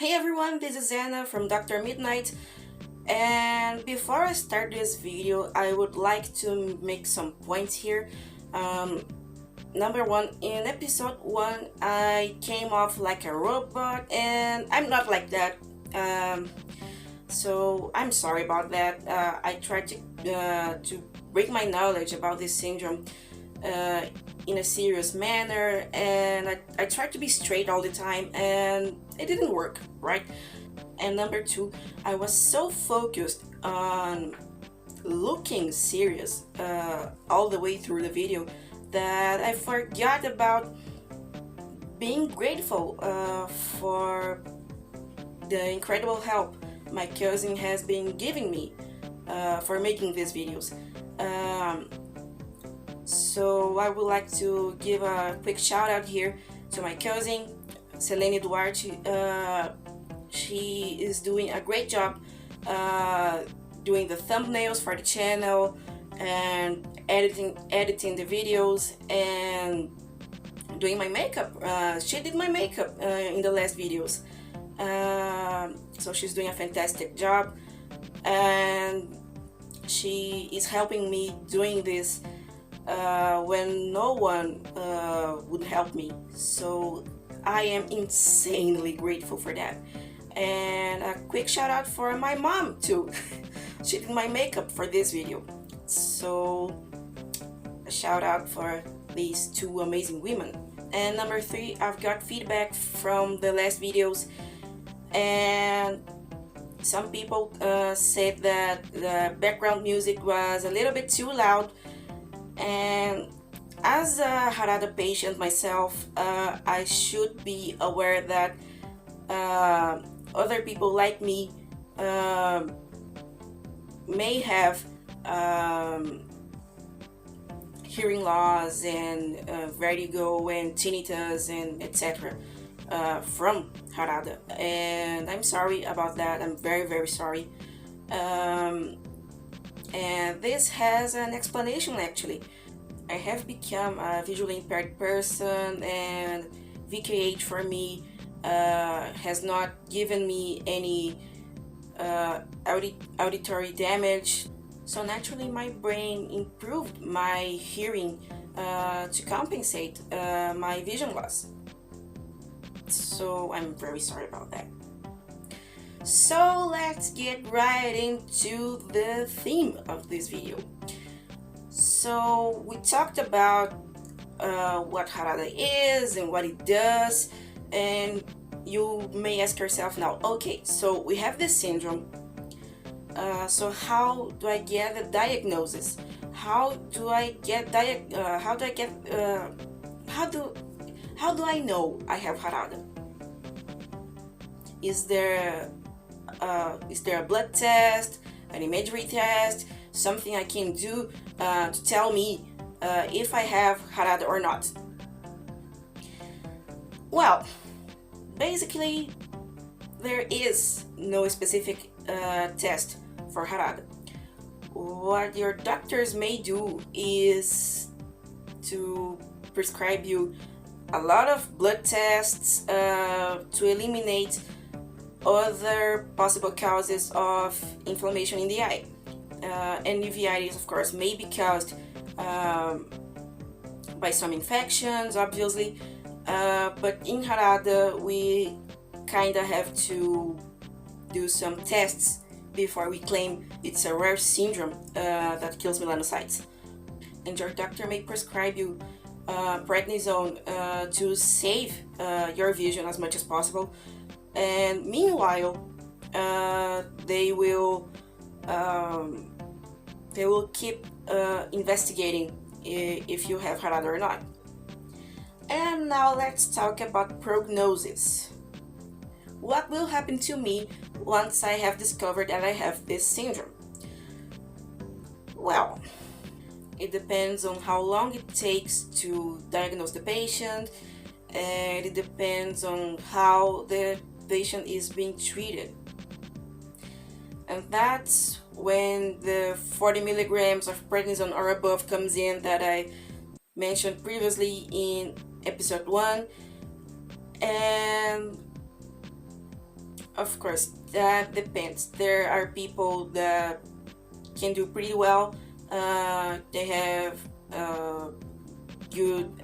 Hey everyone, this is Anna from Dr. Midnight, and before I start this video, I would like to make some points here. Um, Number one, in episode 1, I came off like a robot, and I'm not like that. Um, so I'm sorry about that. I tried to break my knowledge about this syndrome uh, in a serious manner, and I tried to be straight all the time, and it didn't work, right? And number two, I was so focused on looking serious all the way through the video that I forgot about being grateful for the incredible help my cousin has been giving me for making these videos. Um, so I would like to give a quick shout out here to my cousin, Celene Duarte. She is doing a great job uh, doing the thumbnails for the channel and editing the videos and doing my makeup. She did my makeup in the last videos, so she's doing a fantastic job, and she is helping me doing this when no one would help me. So I am insanely grateful for that. And a quick shout out for my mom too. She did my makeup for this video. So a shout out for these two amazing women. And number 3, I've got feedback from the last videos, and some people said that the background music was a little bit too loud. And as a Harada patient myself, I should be aware that other people like me may have hearing loss and vertigo and tinnitus and etc. From Harada, and I'm sorry about that. I'm very sorry. And this has an explanation actually. I have become a visually impaired person, and VKH for me has not given me any auditory damage. So naturally my brain improved my hearing to compensate my vision loss. So I'm very sorry about that. So let's get right into the theme of this video. So we talked about what Harada is and what it does, and you may ask yourself now, okay, so we have this syndrome, so how do I get the diagnosis? How do I know I have Harada? Is there a blood test, an imagery test, something I can do to tell me if I have Harada or not? Well, basically, there is no specific test for Harada. What your doctors may do is to prescribe you a lot of blood tests to eliminate other possible causes of inflammation in the eye. And uveitis, of course, may be caused by some infections, obviously, but in Harada we kinda have to do some tests before we claim it's a rare syndrome that kills melanocytes. And your doctor may prescribe you prednisone to save your vision as much as possible. And meanwhile, they will keep investigating if you have Harada or not. And now let's talk about prognosis. What will happen to me once I have discovered that I have this syndrome? Well, it depends on how long it takes to diagnose the patient, and it depends on how the patient is being treated. And that's when the 40 milligrams of prednisone or above comes in that I mentioned previously in episode 1. And Of course, that depends. There are people that can do pretty well. They have good,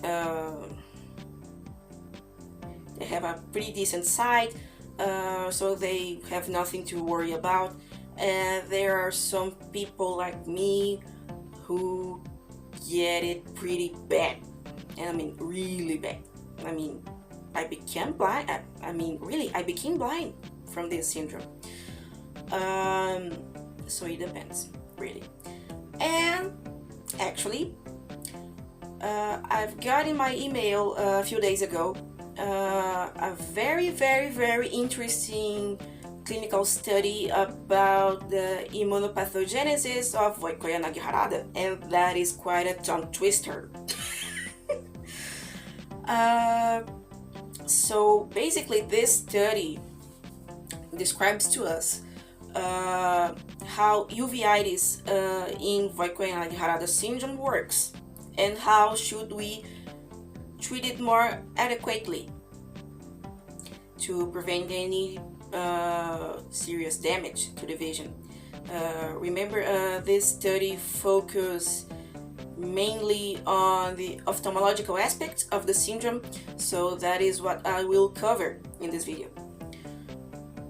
they have a pretty decent sight, so they have nothing to worry about. And there are some people like me who get it pretty bad, and I mean really bad. I mean, I became blind. I became blind from this syndrome. So it depends, really. And actually, I've got in my email a few days ago a very, very, very interesting clinical study about the immunopathogenesis of Vogt-Koyanagi-Harada, and that is quite a tongue twister. So basically, this study describes to us how uveitis in Vogt-Koyanagi-Harada syndrome works, and how should we treat it more adequately to prevent any serious damage to the vision. Remember, this study focused mainly on the ophthalmological aspects of the syndrome, so that is what I will cover in this video.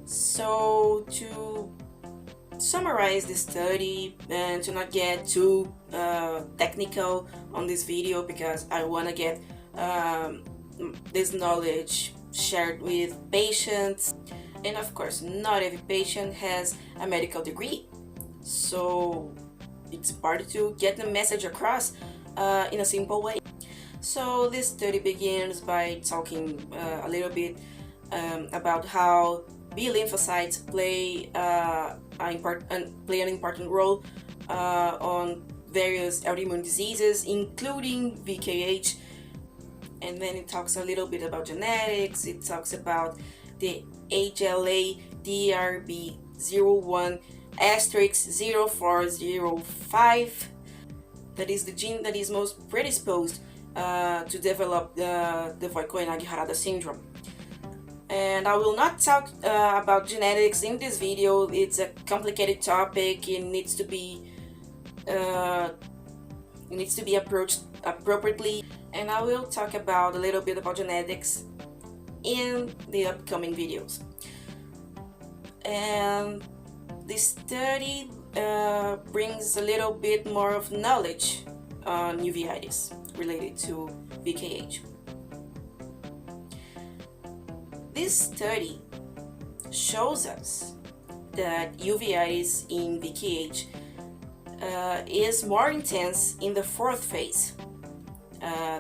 So to summarize the study and to not get too technical on this video, because I want to get this knowledge shared with patients, and of course not every patient has a medical degree, so it's important to get the message across in a simple way. So this study begins by talking a little bit about how B lymphocytes play an important role on various autoimmune diseases, including VKH. And then it talks a little bit about genetics. It talks about the HLA-DRB01*0405. That is the gene that is most predisposed to develop the Vogt-Koyanagi-Harada syndrome. And I will not talk about genetics in this video. It's a complicated topic. It needs to be approached appropriately, and I will talk about a little bit about genetics in the upcoming videos. And this study brings a little bit more of knowledge on uveitis related to VKH. This study shows us that uveitis in VKH is more intense in the fourth phase,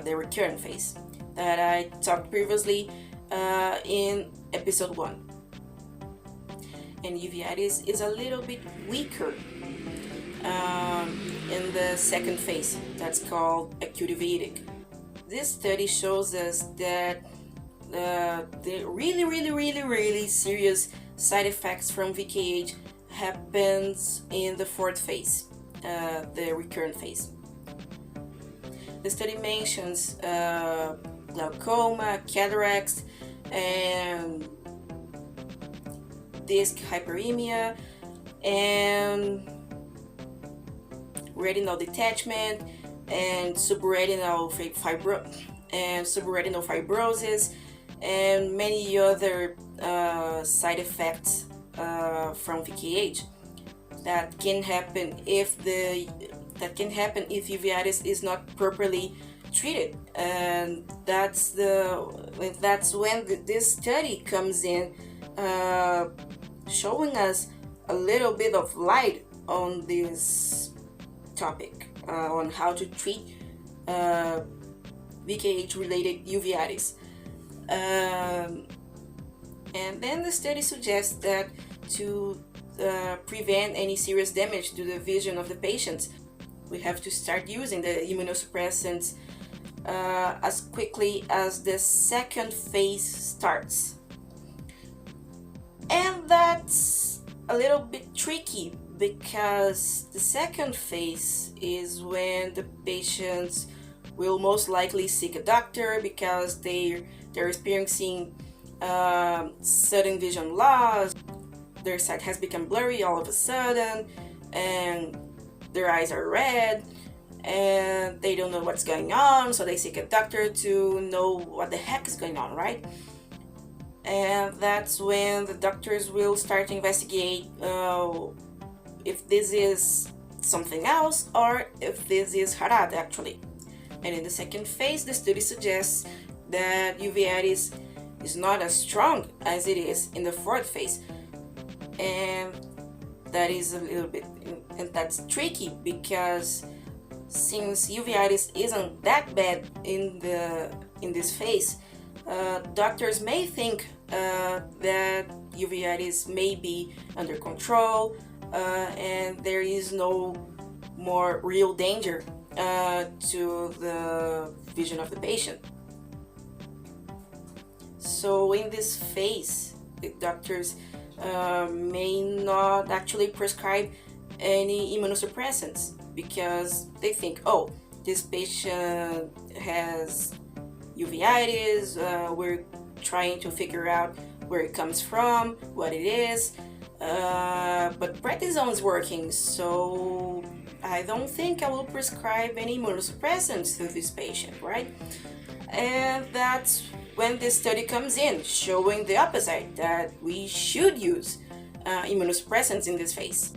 the recurrent phase, that I talked previously in episode 1. And uveitis is a little bit weaker in the second phase, that's called acute uveitic. This study shows us that the really serious side effects from VKH happens in the fourth phase, the recurrent phase. The study mentions glaucoma, cataracts, and disc hyperemia, and retinal detachment, and subretinal fibrosis, and many other side effects from VKH that can happen if uveitis is not properly treated. And that's when this study comes in, showing us a little bit of light on this topic, on how to treat VKH-related uveitis. And then the study suggests that to prevent any serious damage to the vision of the patients, we have to start using the immunosuppressants as quickly as the second phase starts. And that's a little bit tricky, because the second phase is when the patients will most likely seek a doctor because they're experiencing sudden vision loss, their sight has become blurry all of a sudden, and their eyes are red, and they don't know what's going on, so they seek a doctor to know what the heck is going on, right? And that's when the doctors will start to investigate if this is something else or if this is Harada actually. And in the second phase, the study suggests that uveitis is not as strong as it is in the fourth phase, and that is a little bit, and that's tricky because since uveitis isn't that bad in this phase, doctors may think that uveitis may be under control, and there is no more real danger to the vision of the patient. So in this phase, the doctors may not actually prescribe any immunosuppressants because they think, oh, this patient has uveitis, we're trying to figure out where it comes from, what it is, but prednisone is working, so I don't think I will prescribe any immunosuppressants to this patient, right? And that's when this study comes in, showing the opposite, that we should use immunosuppressants in this phase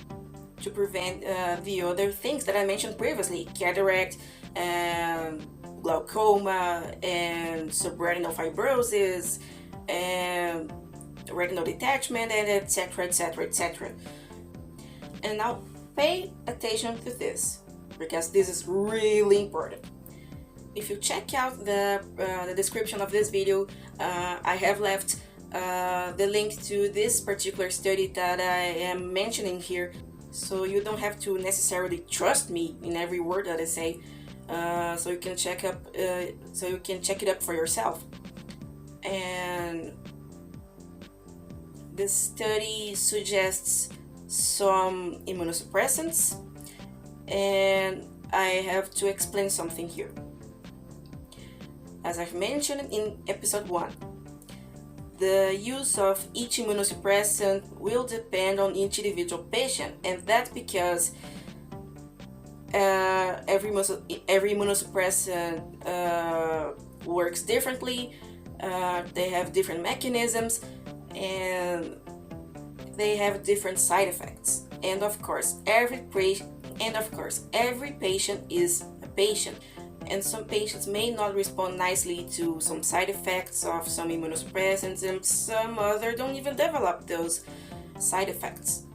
to prevent the other things that I mentioned previously, cataract, and glaucoma, and subretinal fibrosis, and retinal detachment, and etc, etc, etc. And now pay attention to this, because this is really important. If you check out the description of this video, I have left the link to this particular study that I am mentioning here, so you don't have to necessarily trust me in every word that I say, so you can check it up for yourself. And this study suggests some immunosuppressants, and I have to explain something here. As I've mentioned in episode 1, the use of each immunosuppressant will depend on each individual patient, and that's because every immunosuppressant works differently, they have different mechanisms, and they have different side effects. And of course, every patient is a patient, and some patients may not respond nicely to some side effects of some immunosuppressants, and some other don't even develop those side effects.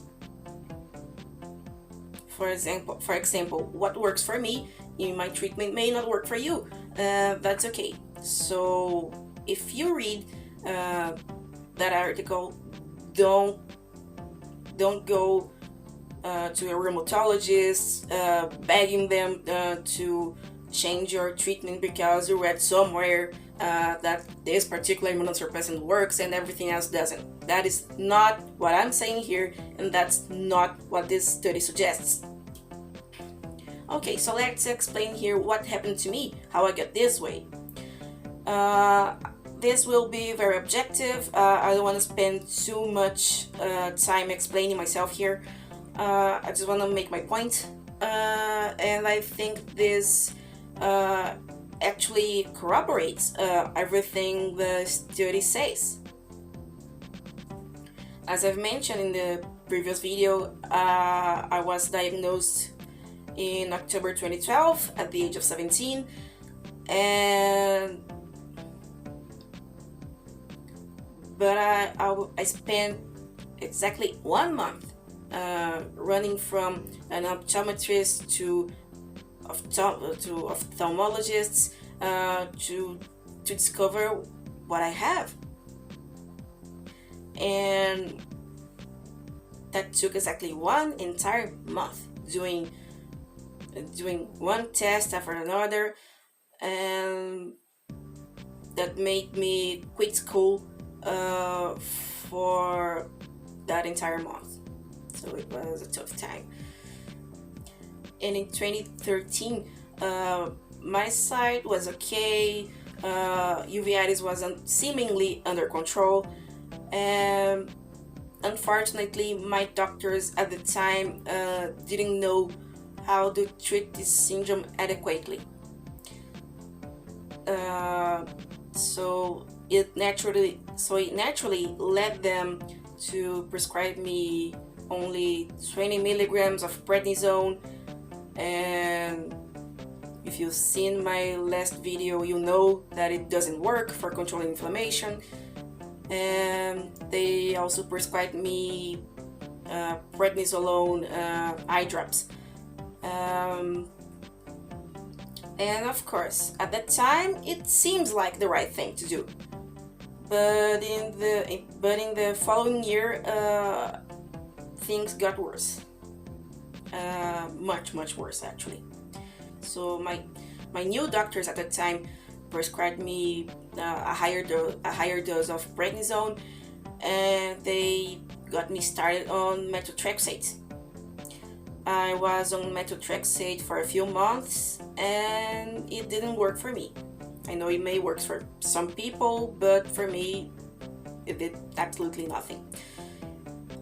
For example, what works for me in my treatment may not work for you. That's okay. So if you read that article, don't go to a rheumatologist begging them to change your treatment because you read somewhere that this particular immunosuppressant works and everything else doesn't. That is not what I'm saying here, and that's not what this study suggests. Okay, so let's explain here what happened to me, how I got this way. This will be very objective. I don't want to spend too much time explaining myself here. I just want to make my point, and I think this actually corroborates everything the study says. As I've mentioned in the previous video, I was diagnosed in October 2012 at the age of 17, but I spent exactly 1 month running from an optometrist to ophthalmologists to discover what I have, and that took exactly 1 entire month doing one test after another, and that made me quit school for that entire month. So it was a tough time. And in 2013, my sight was okay. uveitis was seemingly under control, and unfortunately my doctors at the time didn't know how to treat this syndrome adequately. So it naturally led them to prescribe me only 20 milligrams of prednisone. And if you've seen my last video, you know that it doesn't work for controlling inflammation. And they also prescribed me prednisolone eye drops. And of course, at that time, it seems like the right thing to do. But in the following year, things got worse. Much worse, actually. So my new doctors at that time prescribed me a higher dose of prednisone, and they got me started on methotrexate. I was on methotrexate for a few months and it didn't work for me. I know it may work for some people, but for me it did absolutely nothing.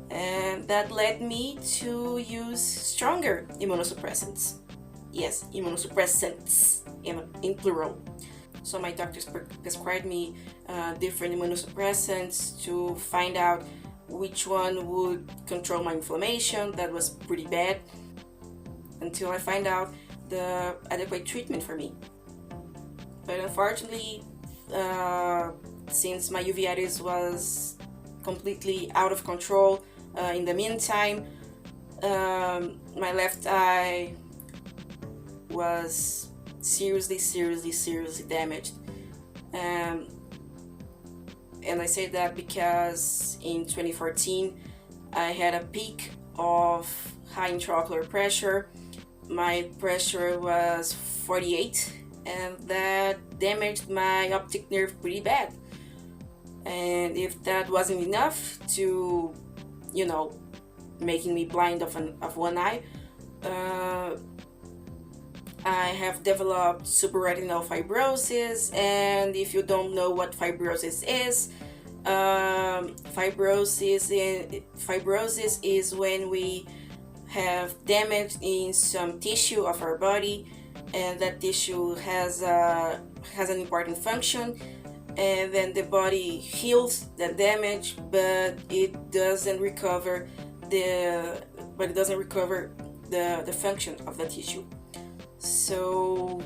And that led me to use stronger immunosuppressants. Yes, immunosuppressants in plural. So my doctors prescribed me different immunosuppressants to find out which one would control my inflammation that was pretty bad, until I find out the adequate treatment for me. But unfortunately, since my uveitis was completely out of control in the meantime, my left eye was seriously damaged. And I say that because in 2014 I had a peak of high intraocular pressure. My pressure was 48, and that damaged my optic nerve pretty bad. And if that wasn't enough to, making me blind of one eye, I have developed supraretinal fibrosis. And if you don't know what fibrosis is, fibrosis is when we have damage in some tissue of our body, and that tissue has an important function, and then the body heals the damage, but it doesn't recover the function of the tissue. So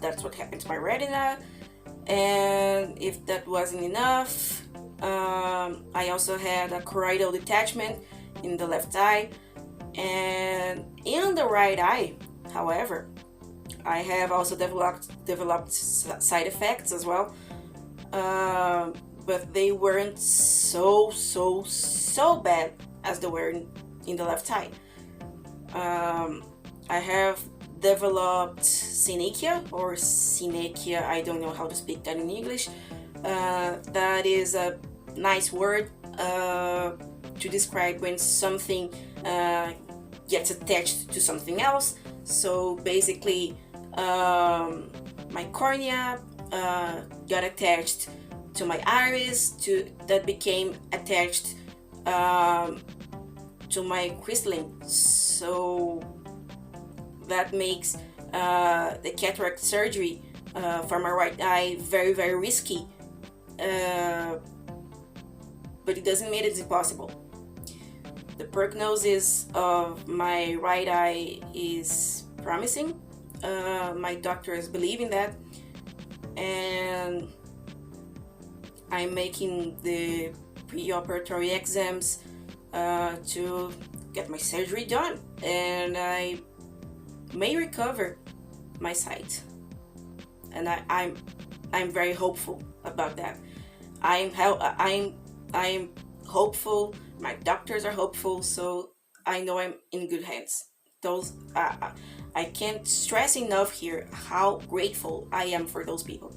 that's what happened to my retina. And if that wasn't enough, I also had a choroidal detachment in the left eye, and in the right eye, however, I have also developed side effects as well, but they weren't so bad as they were in the left eye. I have developed synechia, I don't know how to speak that in English. That is a nice word to describe when something gets attached to something else. So basically, my cornea got attached to my iris, that became attached to my crystalline. So that makes the cataract surgery for my right eye very risky, but it doesn't mean it's impossible. The prognosis of my right eye is promising. My doctors believe in that, and I'm making the pre-operatory exams to get my surgery done, and I may recover my sight, and I'm very hopeful about that. I'm hopeful. My doctors are hopeful, so I know I'm in good hands. I can't stress enough here how grateful I am for those people.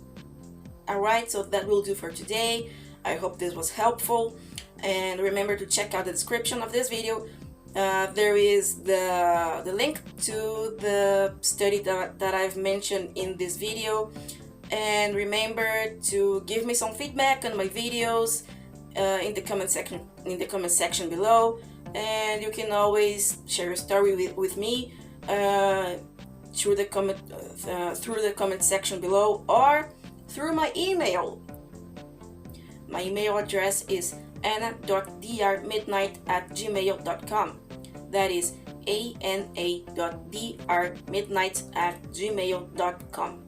Alright, so that will do for today. I hope this was helpful, and remember to check out the description of this video. There is the link to the study that I've mentioned in this video. and remember to give me some feedback on my videos in the comment section below, and you can always share your story with me through the comment section below or through my email. My email address is ana.drmidnight@gmail.com. That is ana.drmidnight@gmail.com.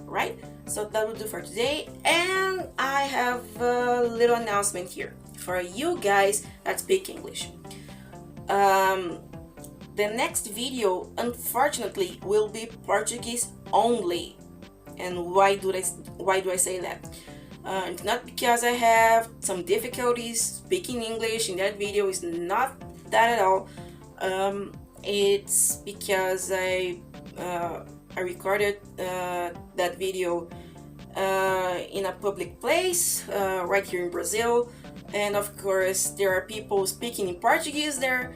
Right? So that will do for today, and I have a little announcement here for you guys that speak English. The next video, unfortunately, will be Portuguese only. And why do I say that? It's not because I have some difficulties speaking English in that video. It's not that at all. It's because I recorded that video in a public place right here in Brazil, and of course there are people speaking in Portuguese there,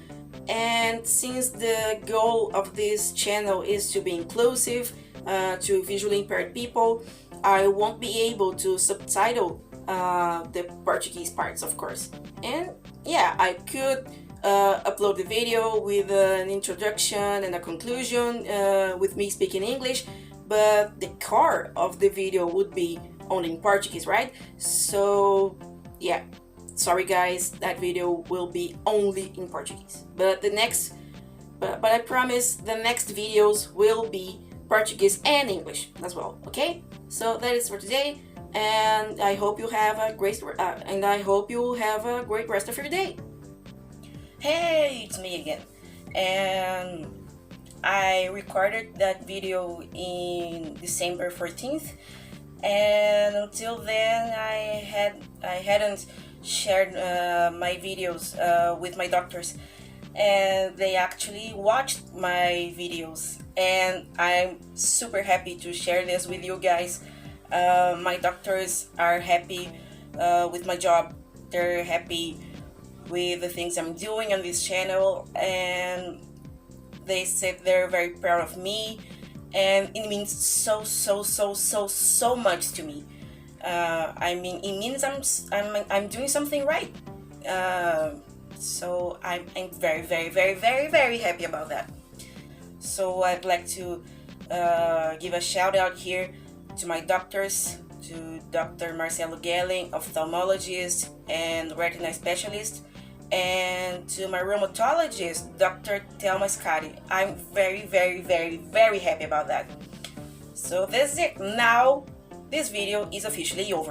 and since the goal of this channel is to be inclusive to visually impaired people, I won't be able to subtitle the Portuguese parts, of course. And yeah, I could upload the video with an introduction and a conclusion with me speaking English, but the core of the video would be only in Portuguese, right? So yeah, sorry guys, that video will be only in Portuguese, but I promise the next videos will be Portuguese and English as well. Okay, so that is for today, and I hope you have a great rest of your day. Hey, it's me again, and I recorded that video in December 14th, and until then I hadn't shared my videos with my doctors, and they actually watched my videos, and I'm super happy to share this with you guys. My doctors are happy with my job. They're happy with the things I'm doing on this channel, and they said they're very proud of me, and it means so much to me. I mean, it means I'm doing something right. So I'm very happy about that. So I'd like to give a shout out here to my doctors, to Dr. Marcelo Gelling, ophthalmologist and retina specialist, and to my rheumatologist, Dr. Thelma Scotty. I'm very happy about that. So that's it. Now this video is officially over.